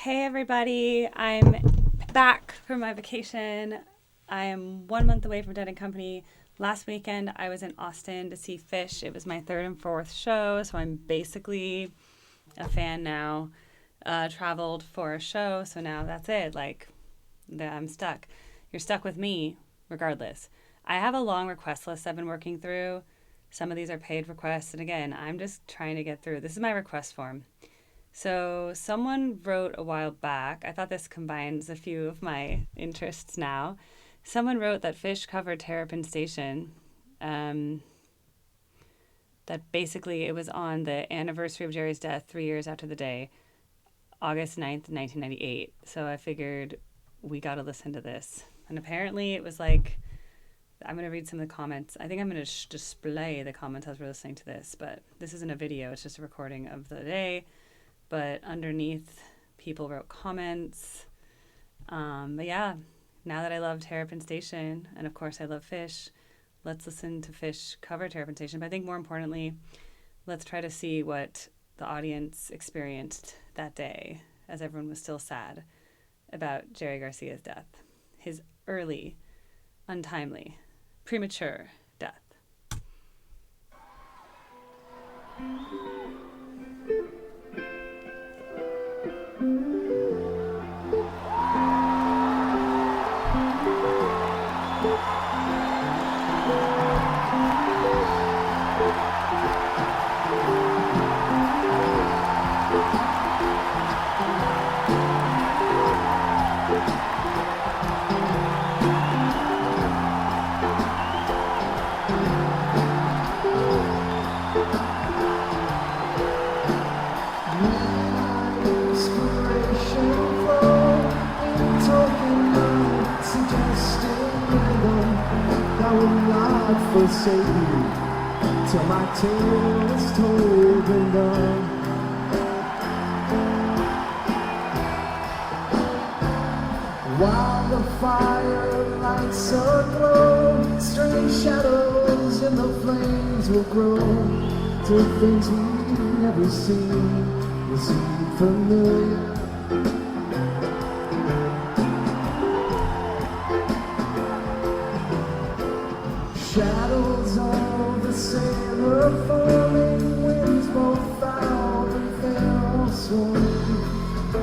Hey everybody, I'm back from my vacation. I am 1 month away from Dead and Company. Last weekend I was in Austin to see Phish. It was my third and fourth show, so I'm basically a fan now. Traveled for a show, so now that's it. I'm stuck. You're stuck with me, regardless. I have a long request list I've been working through. Some of these are paid requests, and again, I'm just trying to get through. This is my request form. So, someone wrote a while back, I thought this combines a few of my interests now. Someone wrote that Phish covered Terrapin Station. That basically it was on the anniversary of Jerry's death, 3 years after the day, August 9th, 1998. So, I figured we got to listen to this. And apparently, it was like, I'm going to read some of the comments. I think I'm going to display the comments as we're listening to this, but this isn't a video, it's just a recording of the day. But underneath, people wrote comments. But yeah, now that I love Terrapin Station, and of course I love Phish, let's listen to Phish cover Terrapin Station. But I think more importantly, let's try to see what the audience experienced that day, as everyone was still sad about Jerry Garcia's death. His early, untimely, premature death. Forsake you till my tale is told and done. While the fire lights aglow, strange shadows in the flames will grow till things we've never seen will seem familiar. Shadows of the sailor falling, winds both foul and fair or sworn.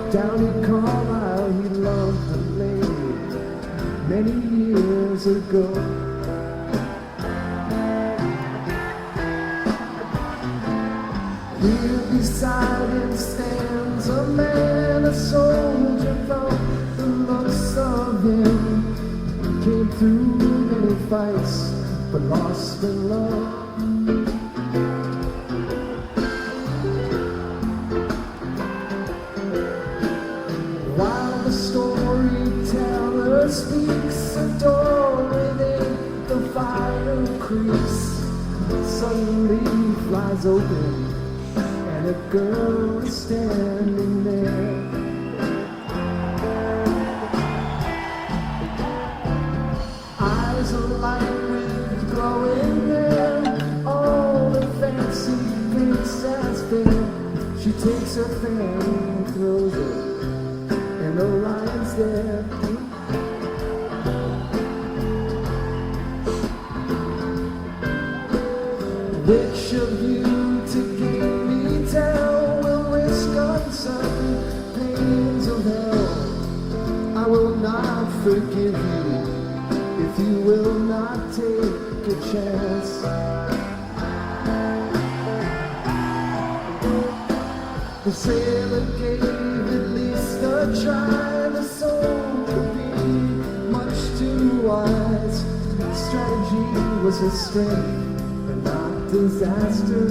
Down in Carlisle he loved a lady many years ago. Here beside him stands a man, a soldier, felt the looks of him. Came through many fights, but lost in love. While the storyteller speaks, a door within the fire creaks. Suddenly flies open, and a girl is standing there. Eyes alight with glowing hair, all the fancy princess fair. She takes her fan and throws it, and the lion's there. Which of you to gaily tell will risk uncertain pains of hell? I will not forgive you if you will not take a chance. The sailor gave at least a try. The soul could be much too wise. Strategy was his strength and not disaster.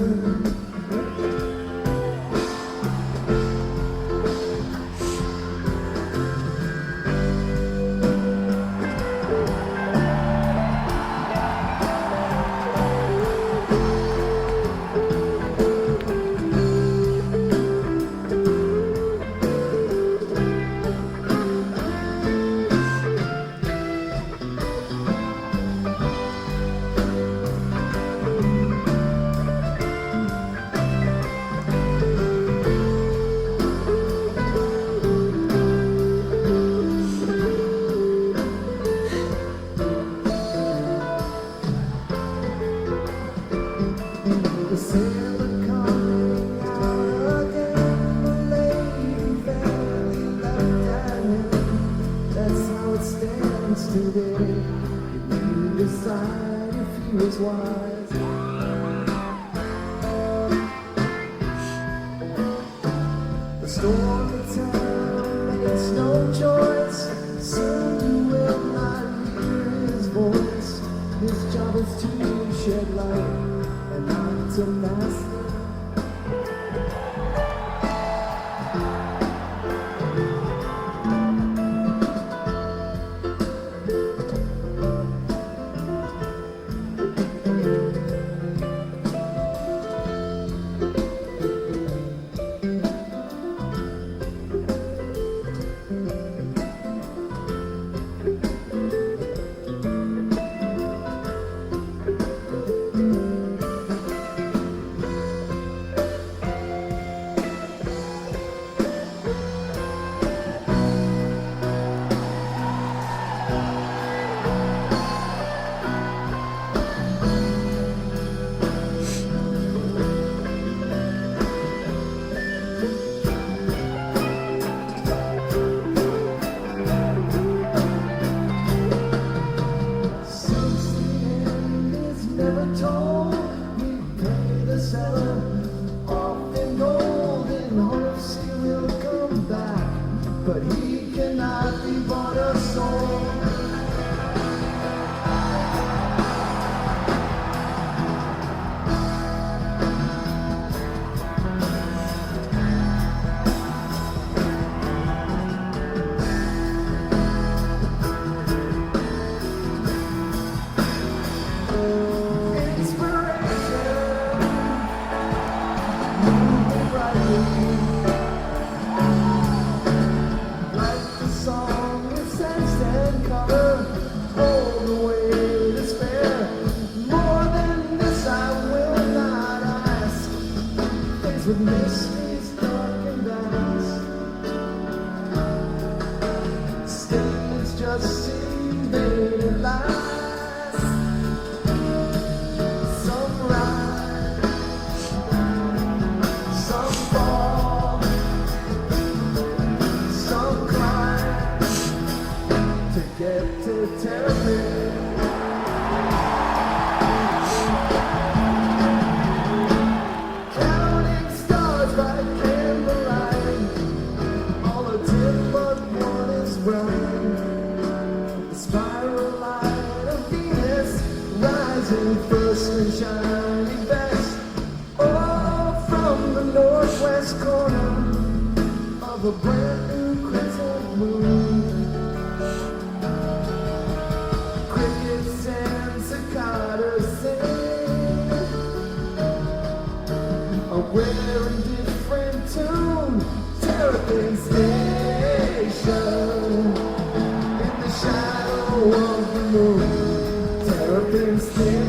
was wise. The storm of town makes no choice. Soon you will not hear his voice. His job is to shed light and not to master. But he cannot be bought a soul. With mysteries dark and vast, statements just seem vain at last. Some rise, some fall, some climb to get to Terrapin. First and shining best, oh, from the northwest corner of a brand new crescent moon. Crickets and cicadas sing a very different tune. Terrapin Station in the shadow of the moon. Terrapin Station.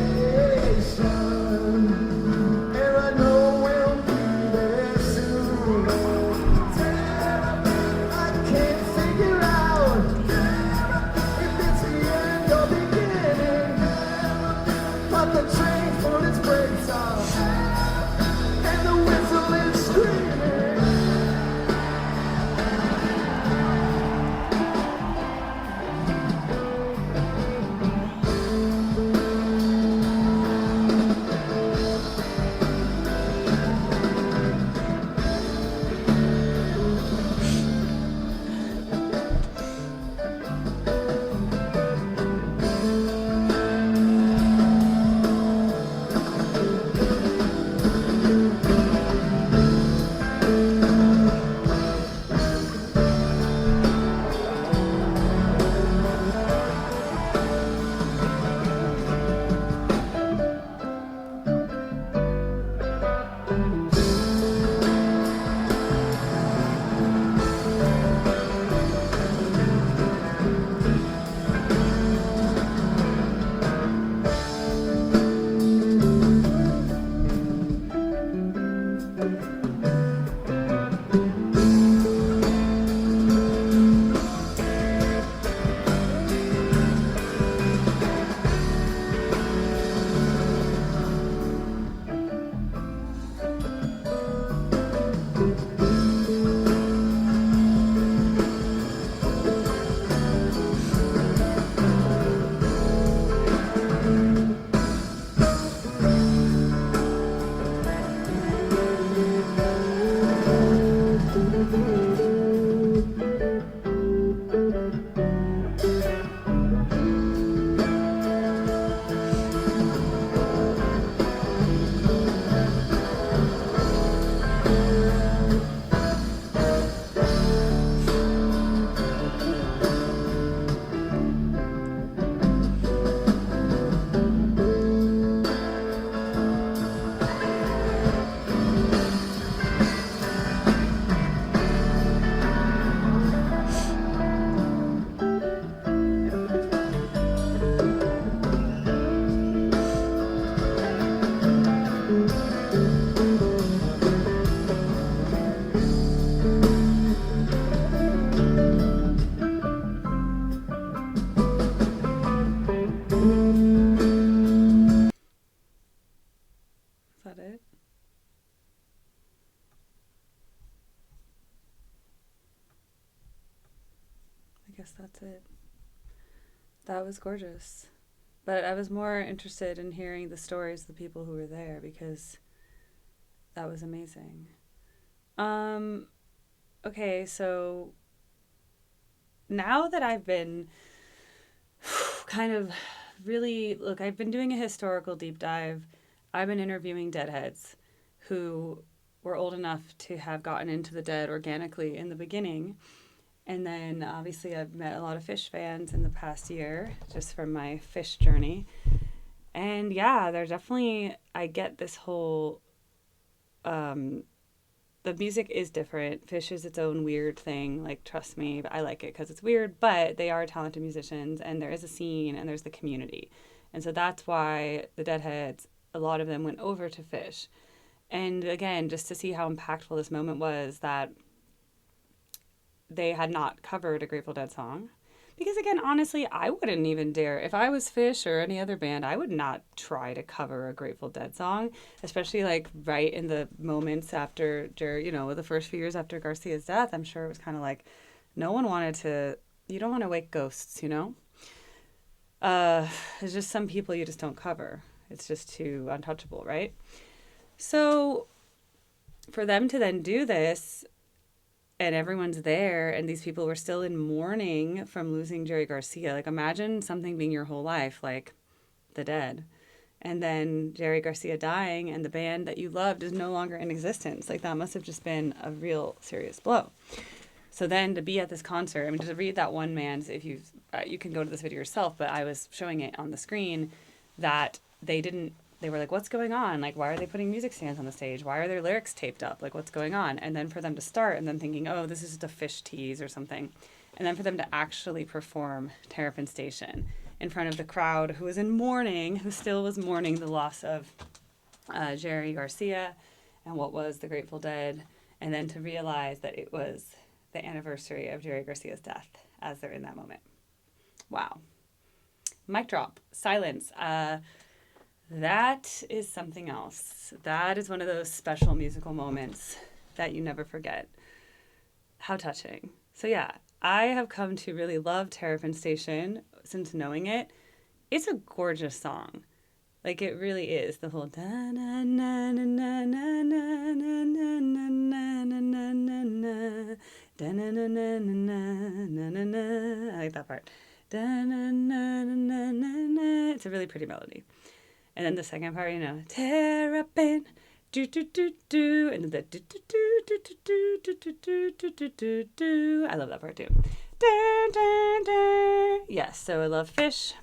guess that's it. That was gorgeous. But I was more interested in hearing the stories of the people who were there because that was amazing. Okay, so now that I've been kind of really, look, I've been doing a historical deep dive. I've been interviewing deadheads who were old enough to have gotten into the Dead organically in the beginning. And then obviously I've met a lot of Phish fans in the past year just from my Phish journey. And yeah, there's definitely, I get this whole, the music is different. Phish is its own weird thing. Like, trust me, I like it because it's weird, but they are talented musicians and there is a scene and there's the community. And so that's why the Deadheads, a lot of them went over to Phish. And again, just to see how impactful this moment was that they had not covered a Grateful Dead song. Because again, honestly, I wouldn't even dare. If I was Phish or any other band, I would not try to cover a Grateful Dead song, especially like right in the moments after, the first few years after Garcia's death. I'm sure it was kind of like no one wanted to, you don't want to wake ghosts, you know? There's just some people you just don't cover. It's just too untouchable, right? So for them to then do this, and everyone's there, and these people were still in mourning from losing Jerry Garcia. Like, imagine something being your whole life, like the Dead. And then Jerry Garcia dying, and the band that you loved is no longer in existence. Like, that must have just been a real serious blow. So then to be at this concert, I mean, to read that one man's, if you can go to this video yourself, but I was showing it on the screen, that they were like, what's going on? Like, why are they putting music stands on the stage? Why are their lyrics taped up? Like, what's going on? And then for them to start and then thinking, oh, this is the Phish tease or something. And then for them to actually perform Terrapin Station in front of the crowd who was in mourning, who still was mourning the loss of Jerry Garcia and what was the Grateful Dead. And then to realize that it was the anniversary of Jerry Garcia's death as they're in that moment. Wow. Mic drop. Silence. That is something else. That is one of those special musical moments that you never forget. How touching. So yeah, I have come to really love Terrapin Station since knowing it. It's a gorgeous song. Like, it really is. The whole da na na na na na na na na na na na na da na na na na na na. I like that part. Da na na na na na. It's a really pretty melody. And then the second part, Terrapin, do do do do, and then the do do do do do do do do do do do do. I love that part too. Da, da, da. Yes, so I love Phish.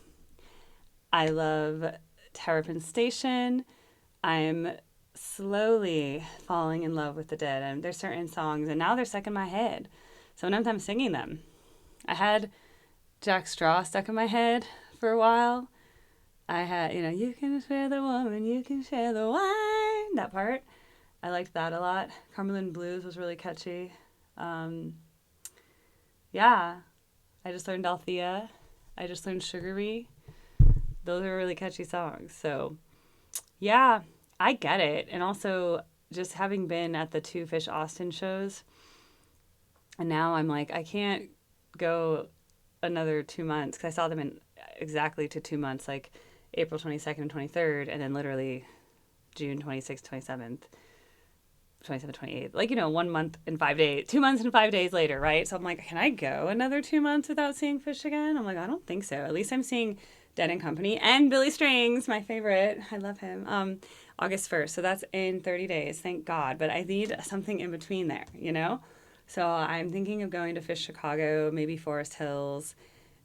I love Terrapin Station. I'm slowly falling in love with the Dead, and there's certain songs, and now they're stuck in my head. Sometimes I'm singing them. I had Jack Straw stuck in my head for a while. I had, you can share the woman, you can share the wine. That part. I liked that a lot. Cumberland Blues was really catchy. Yeah. I just learned Althea. I just learned Sugary. Those are really catchy songs. So, yeah, I get it. And also, just having been at the two Phish Austin shows, and now I'm like, I can't go another 2 months because I saw them in exactly to 2 months, like April 22nd and 23rd, and then literally June 26th, 27th, 28th. Like, 1 month and 5 days, 2 months and 5 days later, right? So I'm like, can I go another 2 months without seeing Phish again? I'm like, I don't think so. At least I'm seeing Dead and Company and Billy Strings, my favorite. I love him. August 1st. So that's in 30 days, thank God. But I need something in between there, So I'm thinking of going to Phish Chicago, maybe Forest Hills.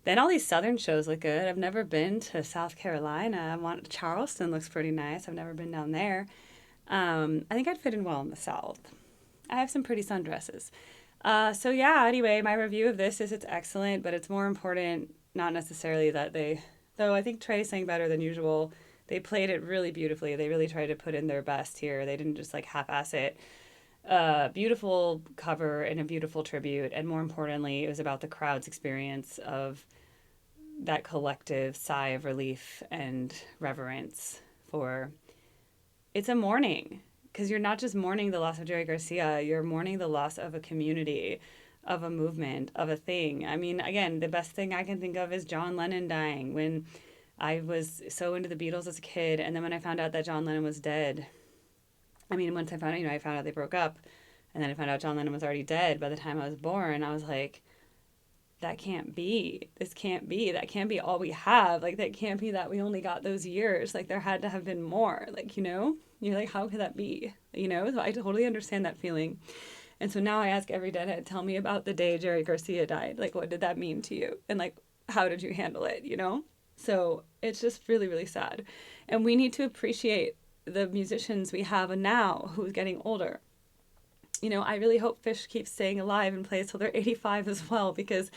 Then all these southern shows look good. I've never been to South Carolina. Charleston looks pretty nice. I've never been down there. I think I'd fit in well in the South. I have some pretty sundresses. So yeah, anyway, my review of this is it's excellent, but it's more important, not necessarily that though I think Trey sang better than usual. They played it really beautifully. They really tried to put in their best here. They didn't just like half-ass it. Beautiful cover and a beautiful tribute, and more importantly, it was about the crowd's experience of that collective sigh of relief and reverence for it's a mourning, because you're not just mourning the loss of Jerry Garcia, you're mourning the loss of a community, of a movement, of a thing. I mean, again, the best thing I can think of is John Lennon dying. When I was so into the Beatles as a kid, and then when I found out that John Lennon was dead, I mean, once I found out, I found out they broke up, and then I found out John Lennon was already dead by the time I was born. I was like, that can't be. This can't be. That can't be all we have. Like, that can't be that we only got those years. Like, there had to have been more. Like, you're like, how could that be? So I totally understand that feeling. And so now I ask every deadhead, tell me about the day Jerry Garcia died. Like, what did that mean to you? And like, how did you handle it? So it's just really, really sad. And we need to appreciate the musicians we have now who's getting older. I really hope Phish keeps staying alive and plays till they're 85 as well, because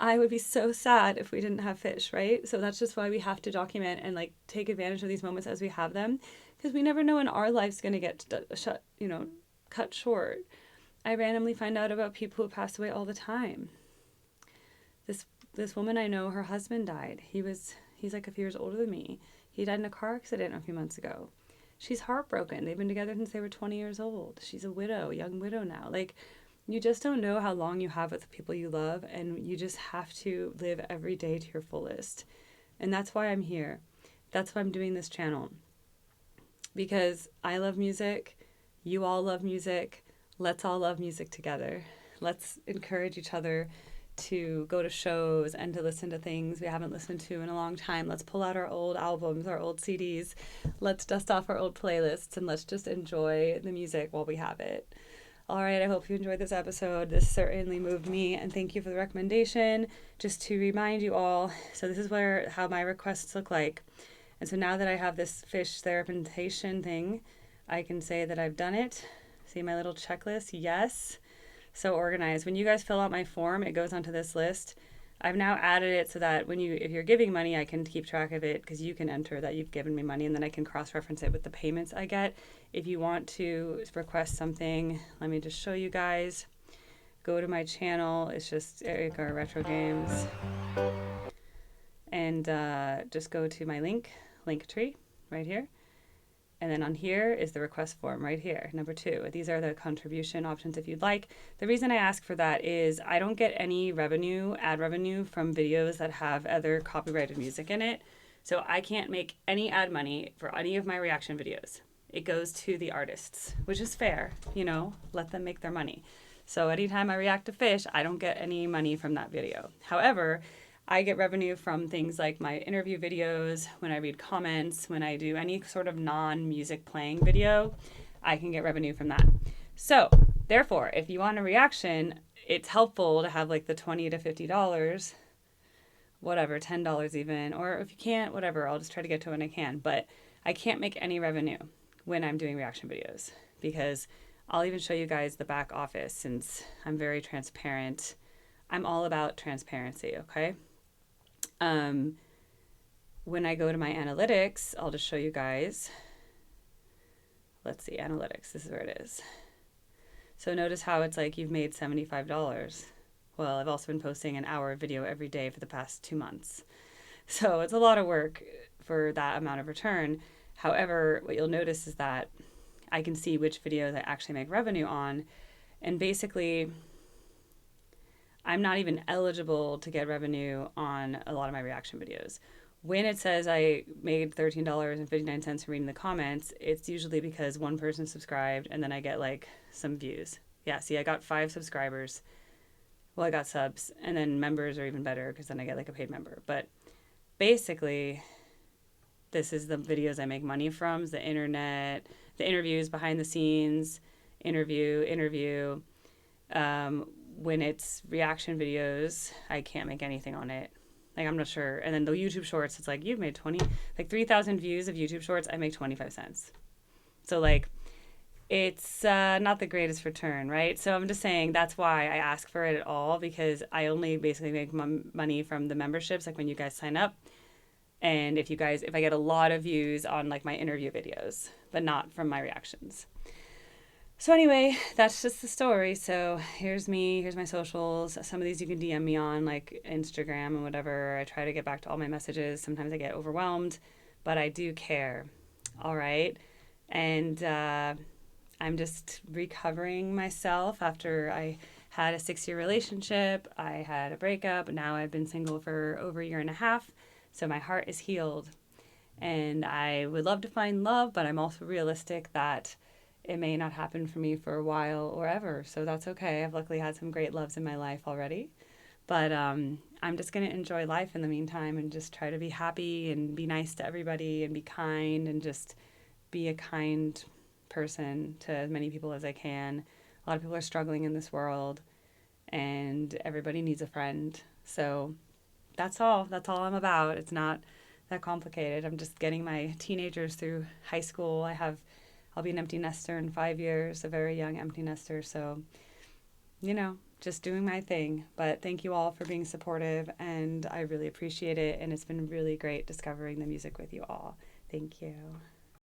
I would be so sad if we didn't have Phish, right? So that's just why we have to document and like take advantage of these moments as we have them, because we never know when our life's going to get cut short. I randomly find out about people who pass away all the time. This woman I know, her husband died. He's like a few years older than me. He died in a car accident a few months ago. She's heartbroken. They've been together since they were 20 years old. She's a widow, young widow now. Like, you just don't know how long you have with the people you love, and you just have to live every day to your fullest. And that's why I'm here. That's why I'm doing this channel. Because I love music. You all love music. Let's all love music together. Let's encourage each other to go to shows and to listen to things we haven't listened to in a long time. Let's pull out our old albums, our old CDs. Let's dust off our old playlists, and let's just enjoy the music while we have it. All right, I hope you enjoyed this episode. This certainly moved me, and thank you for the recommendation. Just to remind you all, so this is how my requests look like. And so now that I have this Phish therapintation thing, I can say that I've done it. See my little checklist? Yes. So organized. When you guys fill out my form, it goes onto this list. I've now added it so that if you're giving money, I can keep track of it, because you can enter that you've given me money, and then I can cross-reference it with the payments I get. If you want to request something, let me just show you guys. Go to my channel. It's just Erica Retro Games. And just go to my link tree right here. And then on here is the request form right here, number 2. These are the contribution options if you'd like. The reason I ask for that is I don't get any ad revenue from videos that have other copyrighted music in it. So I can't make any ad money for any of my reaction videos. It goes to the artists, which is fair, let them make their money. So anytime I react to Phish, I don't get any money from that video. However, I get revenue from things like my interview videos, when I read comments, when I do any sort of non-music playing video, I can get revenue from that. So, therefore, if you want a reaction, it's helpful to have like the $20 to $50, whatever, $10 even, or if you can't, whatever, I'll just try to get to it when I can. But I can't make any revenue when I'm doing reaction videos, because I'll even show you guys the back office, since I'm very transparent. I'm all about transparency, okay? When I go to my analytics, I'll just show you guys. Let's see, analytics, this is where it is. So notice how it's like you've made $75. Well, I've also been posting an hour of video every day for the past 2 months. So it's a lot of work for that amount of return. However, what you'll notice is that I can see which videos I actually make revenue on. And basically, I'm not even eligible to get revenue on a lot of my reaction videos. When it says I made $13.59 from reading the comments, it's usually because one person subscribed and then I get like some views. Yeah, see, I got 5 subscribers. Well, I got subs, and then members are even better because then I get like a paid member. But basically, this is the videos I make money from, the internet, the interviews, behind the scenes, interview. When it's reaction videos, I can't make anything on it. Like, I'm not sure. And then the YouTube shorts, it's like, you've made 3,000 views of YouTube shorts, I make 25 cents. So like, it's not the greatest return, right? So I'm just saying that's why I ask for it at all, because I only basically make money from the memberships, like when you guys sign up. And if I get a lot of views on like my interview videos, but not from my reactions. So anyway, that's just the story. So here's me, here's my socials. Some of these you can DM me on, like Instagram and whatever. I try to get back to all my messages. Sometimes I get overwhelmed, but I do care. All right. And I'm just recovering myself after I had a 6-year relationship. I had a breakup. Now I've been single for over a year and a half. So my heart is healed. And I would love to find love, but I'm also realistic that it may not happen for me for a while or ever. So that's okay. I've luckily had some great loves in my life already. But I'm just going to enjoy life in the meantime and just try to be happy and be nice to everybody and be kind and just be a kind person to as many people as I can. A lot of people are struggling in this world and everybody needs a friend. So that's all. That's all I'm about. It's not that complicated. I'm just getting my teenagers through high school. I'll be an empty nester in 5 years, a very young empty nester. So, just doing my thing. But thank you all for being supportive, and I really appreciate it. And it's been really great discovering the music with you all. Thank you.